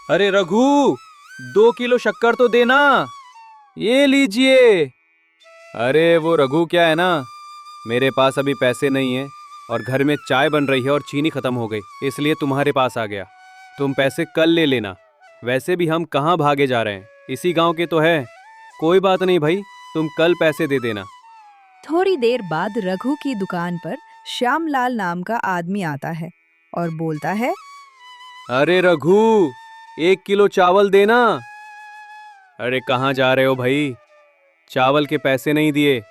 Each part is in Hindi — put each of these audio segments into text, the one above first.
अरे रघु, 2 किलो शक्कर तो देना। ये लीजिए। अरे वो रघु क्या है ना, मेरे पास अभी पैसे नहीं है और घर में चाय बन रही है और चीनी खत्म हो गई, इसलिए तुम्हारे पास आ गया। तुम पैसे कल ले लेना। वैसे भी हम कहाँ भागे जा रहे हैं, इसी गांव के तो है। कोई बात नहीं भाई, तुम कल पैसे दे देना। थोड़ी देर बाद रघु की दुकान पर श्यामलाल नाम का आदमी आता है और बोलता है। अरे रघु, 1 किलो चावल देना। अरे कहाँ जा रहे हो भाई, चावल के पैसे नहीं दिए।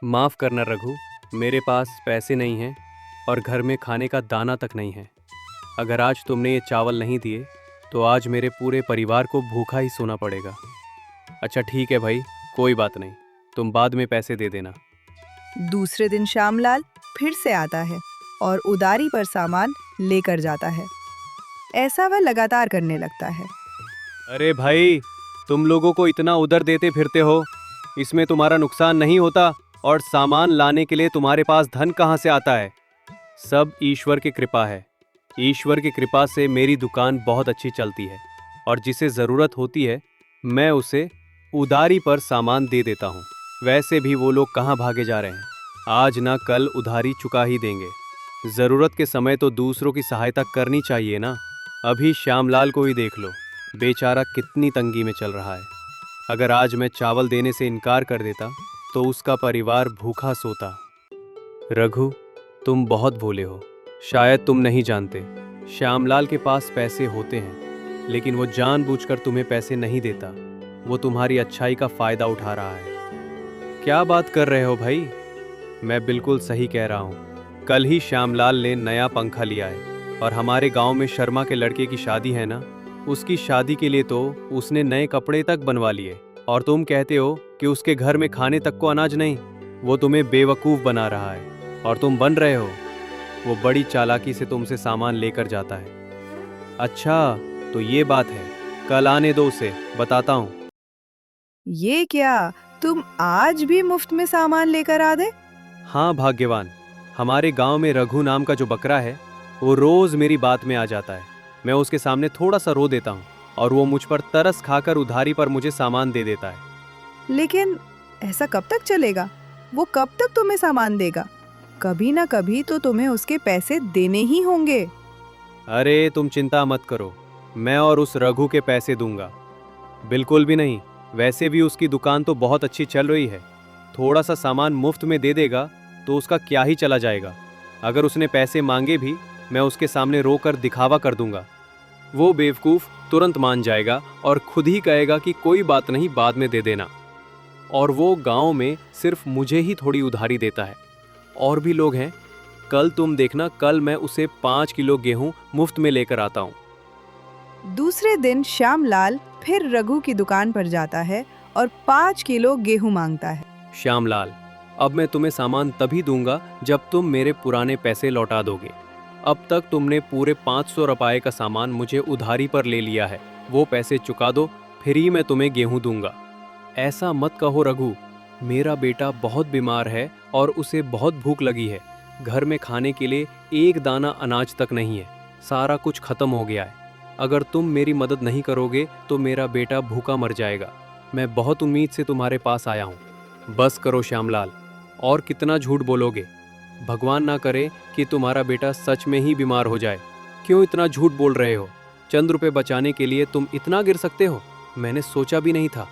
माफ करना रघु, मेरे पास पैसे नहीं हैं और घर में खाने का दाना तक नहीं है। अगर आज तुमने ये चावल नहीं दिए तो आज मेरे पूरे परिवार को भूखा ही सोना पड़ेगा। अच्छा ठीक है भाई, कोई बात नहीं, तुम बाद में पैसे दे देना। दूसरे दिन श्यामलाल फिर से आता है और उधारी पर सामान लेकर जाता है। ऐसा वह लगातार करने लगता है। अरे भाई, तुम लोगों को इतना उधर देते फिरते हो, इसमें तुम्हारा नुकसान नहीं होता? और सामान लाने के लिए तुम्हारे पास धन कहाँ से आता है? सब ईश्वर की कृपा है। ईश्वर की कृपा से मेरी दुकान बहुत अच्छी चलती है और जिसे ज़रूरत होती है मैं उसे उधारी पर सामान दे देता हूँ। वैसे भी वो लोग कहाँ भागे जा रहे हैं, आज ना कल उधारी चुका ही देंगे। ज़रूरत के समय तो दूसरों की सहायता करनी चाहिए ना। अभी श्यामलाल को ही देख लो, बेचारा कितनी तंगी में चल रहा है। अगर आज मैं चावल देने से इनकार कर देता तो उसका परिवार भूखा सोता। रघु, तुम बहुत भोले हो, शायद तुम नहीं जानते। श्यामलाल के पास पैसे होते हैं लेकिन वो जानबूझकर तुम्हें पैसे नहीं देता। वो तुम्हारी अच्छाई का फायदा उठा रहा है। क्या बात कर रहे हो भाई? मैं बिल्कुल सही कह रहा हूँ। कल ही श्यामलाल ने नया पंखा लिया है और हमारे गांव में शर्मा के लड़के की शादी है ना, उसकी शादी के लिए तो उसने नए कपड़े तक बनवा लिए और तुम कहते हो कि उसके घर में खाने तक को अनाज नहीं। वो तुम्हें बेवकूफ़ बना रहा है और तुम बन रहे हो। वो बड़ी चालाकी से तुमसे सामान लेकर जाता है। अच्छा, तो ये बात है, कल आने दो उसे, बताता हूँ। ये क्या, तुम आज भी मुफ्त में सामान लेकर आ दे? हाँ भाग्यवान, हमारे गांव में रघु नाम का जो बकरा है वो रोज मेरी बात में आ जाता है। मैं उसके सामने थोड़ा सा रो देता हूँ और वो मुझ पर तरस खाकर उधारी पर मुझे सामान दे देता है। लेकिन ऐसा कब तक चलेगा? वो कब तक तुम्हें सामान देगा? कभी ना कभी तो तुम्हें उसके पैसे देने ही होंगे। अरे तुम चिंता मत करो, मैं और उस रघु के पैसे दूंगा। बिल्कुल भी नहीं, वैसे भी उसकी दुकान तो बहुत अच्छी चल रही है। थोड़ा सा सामान मुफ्त में दे देगा तो उसका क्या ही चला जाएगा। अगर उसने पैसे मांगे भी, मैं उसके सामने रोकर दिखावा कर दूंगा। वो बेवकूफ़ तुरंत मान जाएगा और खुद ही कहेगा कि कोई बात नहीं, बाद में दे देना। और वो गांव में सिर्फ मुझे ही थोड़ी उधारी देता है, और भी लोग हैं। कल तुम देखना, कल मैं उसे 5 किलो गेहूं मुफ्त में लेकर आता हूँ। दूसरे दिन श्यामलाल फिर रघु की दुकान पर जाता है और 5 किलो गेहूं मांगता है। श्यामलाल, अब मैं तुम्हें सामान तभी दूंगा जब तुम मेरे पुराने पैसे लौटा दोगे। अब तक तुमने पूरे 500 रुपये का सामान मुझे उधारी पर ले लिया है। वो पैसे चुका दो, फिर ही मैं तुम्हें गेहूं दूंगा। ऐसा मत कहो रघु, मेरा बेटा बहुत बीमार है और उसे बहुत भूख लगी है। घर में खाने के लिए एक दाना अनाज तक नहीं है, सारा कुछ खत्म हो गया है। अगर तुम मेरी मदद नहीं करोगे तो मेरा बेटा भूखा मर जाएगा। मैं बहुत उम्मीद से तुम्हारे पास आया हूँ। बस करो श्यामलाल, और कितना झूठ बोलोगे? भगवान ना करे कि तुम्हारा बेटा सच में ही बीमार हो जाए। क्यों इतना झूठ बोल रहे हो? चंद रुपए बचाने के लिए तुम इतना गिर सकते हो? मैंने सोचा भी नहीं था।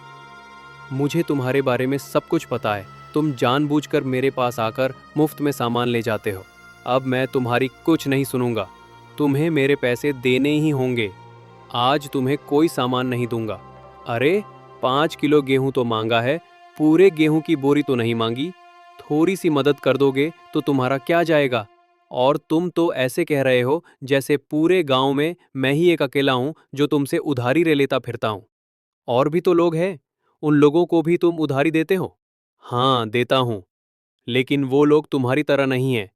मुझे तुम्हारे बारे में सब कुछ पता है। तुम जानबूझकर मेरे पास आकर मुफ्त में सामान ले जाते हो। अब मैं तुम्हारी कुछ नहीं सुनूंगा। तुम्हें मेरे पैसे देने ही होंगे। आज तुम्हें कोई सामान नहीं दूंगा। अरे 5 किलो गेहूं तो मांगा है, पूरे गेहूं की बोरी तो नहीं मांगी। थोड़ी सी मदद कर दोगे तो तुम्हारा क्या जाएगा? और तुम तो ऐसे कह रहे हो जैसे पूरे गांव में मैं ही एक अकेला हूं जो तुमसे उधारी ले लेता फिरता हूं। और भी तो लोग हैं, उन लोगों को भी तुम उधारी देते हो। हाँ देता हूं, लेकिन वो लोग तुम्हारी तरह नहीं हैं।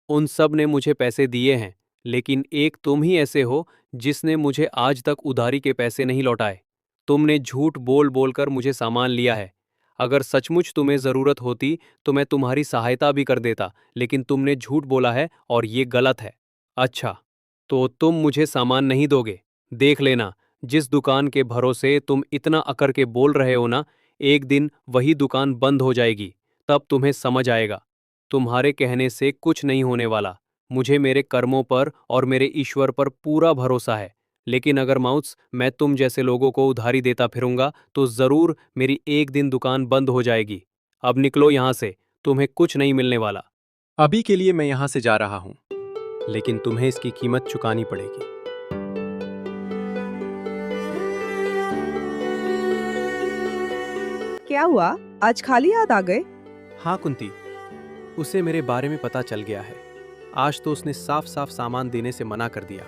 उन सब ने मुझे पैसे दिए हैं, लेकिन एक तुम ही ऐसे हो जिसने मुझे आज तक उधारी के पैसे नहीं लौटाए। तुमने झूठ बोल बोलकर मुझे सामान लिया है। अगर सचमुच तुम्हें ज़रूरत होती तो मैं तुम्हारी सहायता भी कर देता, लेकिन तुमने झूठ बोला है और ये गलत है। अच्छा, तो तुम मुझे सामान नहीं दोगे। देख लेना, जिस दुकान के भरोसे तुम इतना अकर के बोल रहे हो ना, एक दिन वही दुकान बंद हो जाएगी। तब तुम्हें समझ आएगा। तुम्हारे कहने से कुछ नहीं होने वाला। मुझे मेरे कर्मों पर और मेरे ईश्वर पर पूरा भरोसा है। लेकिन अगर माउस मैं तुम जैसे लोगों को उधारी देता फिरूंगा तो जरूर मेरी एक दिन दुकान बंद हो जाएगी। अब निकलो यहां से, तुम्हें कुछ नहीं मिलने वाला। अभी के लिए मैं यहां से जा रहा हूं, लेकिन तुम्हें इसकी कीमत चुकानी पड़ेगी। क्या हुआ? आज खाली हाथ आ गए? हाँ कुंती, उसे मेरे बारे में पता चल गया है। आज तो उसने साफ साफ सामान देने से मना कर दिया।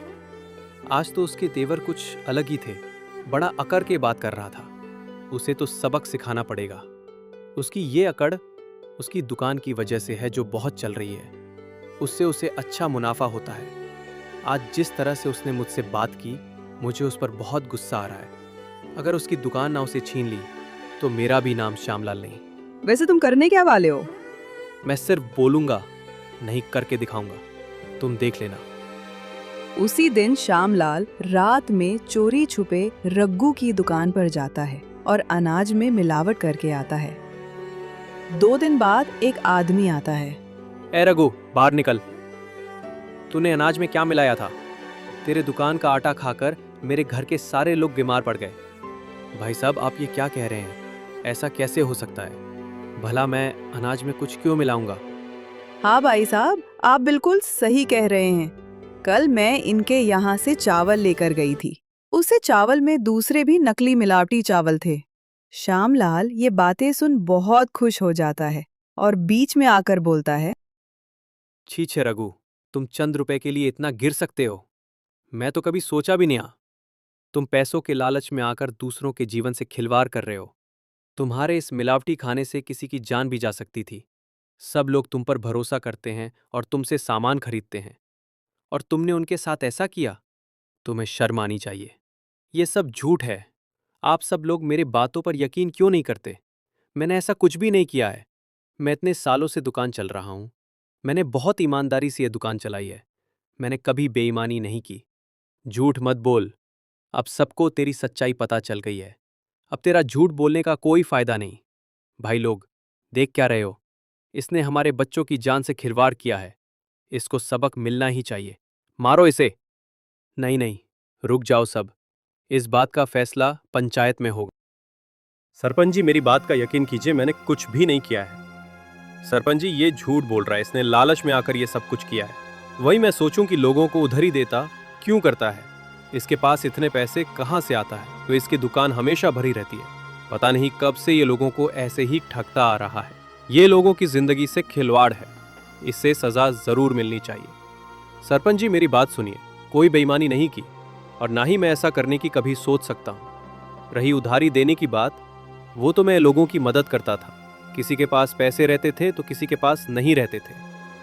आज तो उसके तेवर कुछ अलग ही थे। बड़ा अकड़ के बात कर रहा था। उसे तो सबक सिखाना पड़ेगा। उसकी ये अकड़ उसकी दुकान की वजह से है जो बहुत चल रही है। उससे उसे अच्छा मुनाफा होता है। आज जिस तरह से उसने मुझसे बात की, मुझे उस पर बहुत गुस्सा आ रहा है। अगर उसकी दुकान ना उसे छीन ली तो मेरा भी नाम श्यामलाल नहीं। वैसे तुम करने क्या वाले हो? मैं सिर्फ बोलूंगा, नहीं करके दिखाऊंगा। तुम देख लेना। उसी दिन श्यामलाल रात में चोरी छुपे रग्गू की दुकान पर जाता है और अनाज में मिलावट करके आता है। 2 दिन बाद एक आदमी आता है। ए रघु, बाहर निकल। तूने अनाज में क्या मिलाया था? तेरे दुकान का आटा खाकर मेरे घर के सारे लोग बीमार पड़ गए। भाई साहब, आप ये क्या कह रहे हैं? ऐसा कैसे हो सकता है? भला मैं अनाज में कुछ क्यों मिलाऊंगा? हाँ भाई साहब, आप बिल्कुल सही कह रहे हैं। कल मैं इनके यहाँ से चावल लेकर गई थी। उसे चावल में दूसरे भी नकली मिलावटी चावल थे। श्यामलाल ये बातें सुन बहुत खुश हो जाता है और बीच में आकर बोलता है, छी छे रघु, तुम चंद रुपए के लिए इतना गिर सकते हो? मैं तो कभी सोचा भी नहीं। तुम पैसों के लालच में आकर दूसरों के जीवन से खिलवाड़ कर रहे हो। तुम्हारे इस मिलावटी खाने से किसी की जान भी जा सकती थी। सब लोग तुम पर भरोसा करते हैं और तुमसे सामान खरीदते हैं, और तुमने उनके साथ ऐसा किया? तुम्हें शर्म आनी चाहिए। ये सब झूठ है। आप सब लोग मेरे बातों पर यकीन क्यों नहीं करते? मैंने ऐसा कुछ भी नहीं किया है। मैं इतने सालों से दुकान चल रहा हूं। मैंने बहुत ईमानदारी से यह दुकान चलाई है। मैंने कभी बेईमानी नहीं की। झूठ मत बोल। अब सबको तेरी सच्चाई पता चल गई है। अब तेरा झूठ बोलने का कोई फायदा नहीं। भाई लोग, देख क्या रहे हो? इसने हमारे बच्चों की जान से खिलवाड़ किया है। इसको सबक मिलना ही चाहिए। मारो इसे। नहीं नहीं, रुक जाओ सब। इस बात का फैसला पंचायत में होगा। सरपंच जी, मेरी बात का यकीन कीजिए, मैंने कुछ भी नहीं किया है। सरपंच जी, ये झूठ बोल रहा है। इसने लालच में आकर ये सब कुछ किया है। वही मैं सोचूं कि लोगों को उधारी देता क्यों करता है। इसके पास इतने पैसे कहाँ से आता है? तो इसकी दुकान हमेशा भरी रहती है। पता नहीं कब से ये लोगों को ऐसे ही ठगता आ रहा है। ये लोगों की जिंदगी से खिलवाड़ है। इससे सजा जरूर मिलनी चाहिए। सरपंच जी, मेरी बात सुनिए। कोई बेईमानी नहीं की और ना ही मैं ऐसा करने की कभी सोच सकता हूँ। रही उधारी देने की बात, वो तो मैं लोगों की मदद करता था। किसी के पास पैसे रहते थे तो किसी के पास नहीं रहते थे,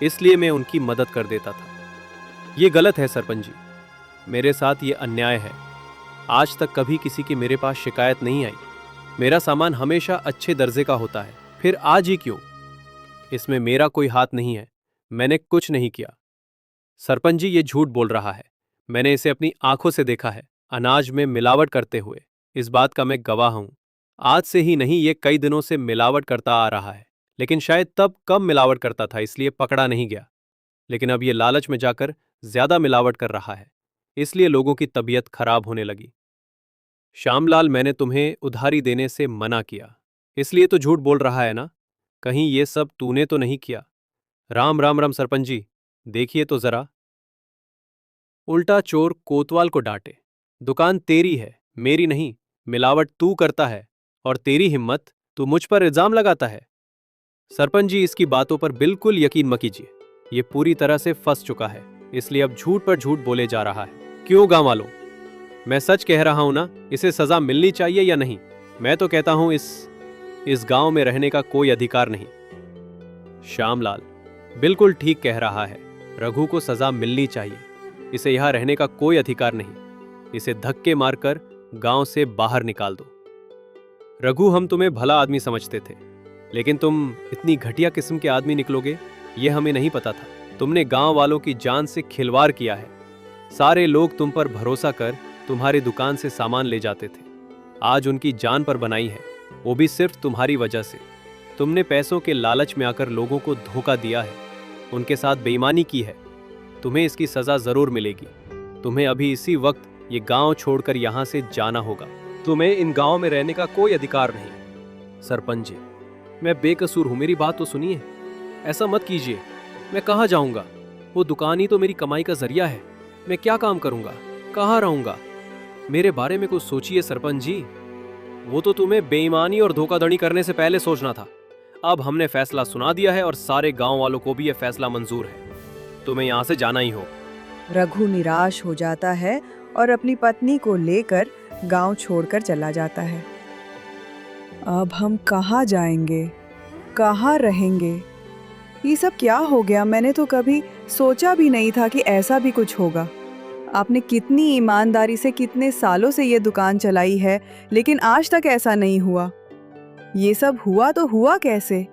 इसलिए मैं उनकी मदद कर देता था। ये गलत है सरपंच जी। मेरे साथ ये अन्याय है। आज तक कभी किसी की मेरे पास शिकायत नहीं आई। मेरा सामान हमेशा अच्छे दर्जे का होता है। फिर आज ही क्यों? इसमें मेरा कोई हाथ नहीं है। मैंने कुछ नहीं किया। सरपंच जी ये झूठ बोल रहा है। मैंने इसे अपनी आंखों से देखा है, अनाज में मिलावट करते हुए। इस बात का मैं गवाह हूं। आज से ही नहीं, ये कई दिनों से मिलावट करता आ रहा है। लेकिन शायद तब कम मिलावट करता था, इसलिए पकड़ा नहीं गया। लेकिन अब ये लालच में जाकर ज्यादा मिलावट कर रहा है, इसलिए लोगों की तबीयत खराब होने लगी। श्यामलाल, मैंने तुम्हें उधारी देने से मना किया, इसलिए तो झूठ बोल रहा है ना? कहीं ये सब तूने तो नहीं किया? राम राम राम सरपंच जी, देखिए तो जरा। उल्टा चोर कोतवाल को डांटे। दुकान तेरी है, मेरी नहीं। मिलावट तू करता है और तेरी हिम्मत, तू मुझ पर इल्जाम लगाता है। सरपंच जी, इसकी बातों पर बिल्कुल यकीन मत कीजिए। ये पूरी तरह से फंस चुका है, इसलिए अब झूठ पर झूठ बोले जा रहा है। क्यों गांव वालों, मैं सच कह रहा हूं ना? इसे सजा मिलनी चाहिए या नहीं? मैं तो कहता हूं इस गांव में रहने का कोई अधिकार नहीं। श्यामलाल बिल्कुल ठीक कह रहा है। रघु को सजा मिलनी चाहिए। इसे यहां रहने का कोई अधिकार नहीं। इसे धक्के मारकर गांव से बाहर निकाल दो। रघु, हम तुम्हें भला आदमी समझते थे, लेकिन तुम इतनी घटिया किस्म के आदमी निकलोगे ये हमें नहीं पता था। तुमने गांव वालों की जान से खिलवाड़ किया है। सारे लोग तुम पर भरोसा कर तुम्हारी दुकान से सामान ले जाते थे। आज उनकी जान पर बनाई है, वो भी सिर्फ तुम्हारी वजह से। तुमने पैसों के लालच में आकर लोगों को धोखा दिया है, उनके साथ बेईमानी की है। तुम्हें इसकी सजा जरूर मिलेगी। तुम्हें अभी इसी वक्त ये गांव छोड़कर यहाँ से जाना होगा। तुम्हें इन गांव में रहने का कोई अधिकार नहीं। सरपंच जी, मैं बेकसूर हूँ, मेरी बात तो सुनिए। ऐसा मत कीजिए। मैं कहाँ जाऊँगा? वो दुकान ही तो मेरी कमाई का जरिया है। मैं क्या काम करूँगा? कहाँ रहूँगा? मेरे बारे में कुछ सोचिए सरपंच जी। वो तो तुम्हें बेईमानी और धोखाधड़ी करने से पहले सोचना था। अब हमने फैसला सुना दिया है और सारे गांव वालों को भी यह फैसला मंजूर है। तुम्हें यहाँ से जाना ही हो। रघु निराश हो जाता है और अपनी पत्नी को लेकर गांव छोड़कर चला जाता है। अब हम कहाँ जाएंगे? कहाँ रहेंगे? ये सब क्या हो गया? मैंने तो कभी सोचा भी नहीं था कि ऐसा भी कुछ होगा। आपने कितनी ईमानदारी से कितने सालों से ये दुकान चलाई है, लेकिन आज तक ऐसा नहीं हुआ। ये सब हुआ तो हुआ कैसे?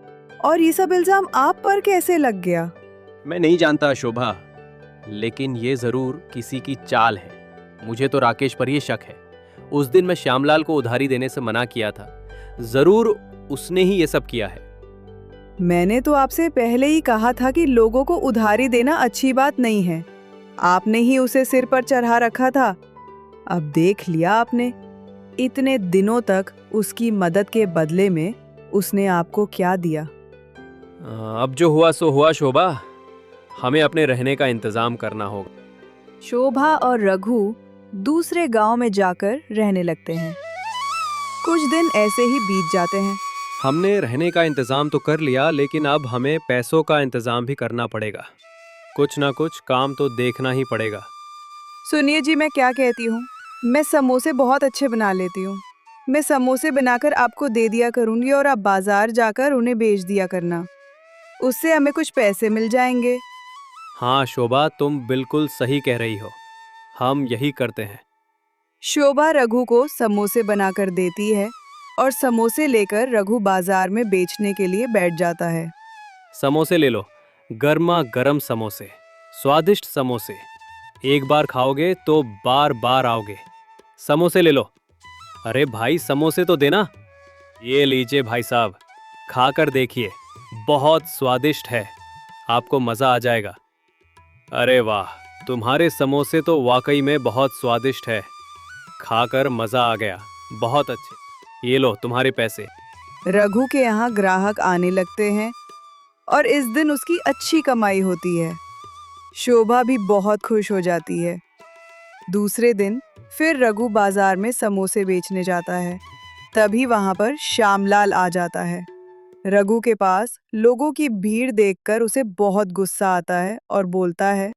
और ये सब इल्जाम आप पर कैसे लग गया? मैं नहीं जानता शोभा, लेकिन ये जरूर किसी की चाल है। मुझे तो राकेश पर ही शक है। उस दिन मैं श्यामलाल को उधारी देने से मना किया था। जरूर उसने ही ये सब किया है। मैंने तो आपसे पहले ही कहा था कि लोगों को उधारी देना अच्छी बात नहीं है। आपने ही उसे सिर पर चढ़ा रखा था। अब देख लिया आपने। इतने दिनों तक उसकी मदद के बदले में उसने आपको क्या दिया? अब जो हुआ सो हुआ शोभा। हमें अपने रहने का इंतजाम करना होगा। शोभा और रघु दूसरे गांव में जाकर रहने लगते हैं। कुछ दिन ऐसे ही बीत जाते हैं। हमने रहने का इंतजाम तो कर लिया, लेकिन अब हमें पैसों का इंतजाम भी करना पड़ेगा। कुछ ना कुछ काम तो देखना ही पड़ेगा। सुनिए जी, मैं क्या कहती हूँ। मैं समोसे बहुत अच्छे बना लेती हूँ। मैं समोसे बनाकर आपको दे दिया करूँगी और आप बाजार जाकर उन्हें बेच दिया करना। उससे हमें कुछ पैसे मिल जाएंगे। हाँ शोभा, तुम बिल्कुल सही कह रही हो। हम यही करते हैं। शोभा रघु को समोसे बनाकर देती है और समोसे लेकर रघु बाजार में बेचने के लिए बैठ जाता है। समोसे ले लो, गर्मा गर्म समोसे, स्वादिष्ट समोसे। एक बार खाओगे तो बार बार आओगे। समोसे ले लो। अरे भाई, समोसे तो देना। ये लीजिए भाई साहब, खाकर देखिए, बहुत स्वादिष्ट है। आपको मज़ा आ जाएगा। अरे वाह, तुम्हारे समोसे तो वाकई में बहुत स्वादिष्ट है। खाकर मज़ा आ गया, बहुत अच्छे। ये लो तुम्हारे पैसे। रघु के यहाँ ग्राहक आने लगते हैं और इस दिन उसकी अच्छी कमाई होती है। शोभा भी बहुत खुश हो जाती है। दूसरे दिन फिर रघु बाजार में समोसे बेचने जाता है। तभी वहां पर श्यामलाल आ जाता है। रघु के पास लोगों की भीड़ देखकर उसे बहुत गुस्सा आता है और बोलता है,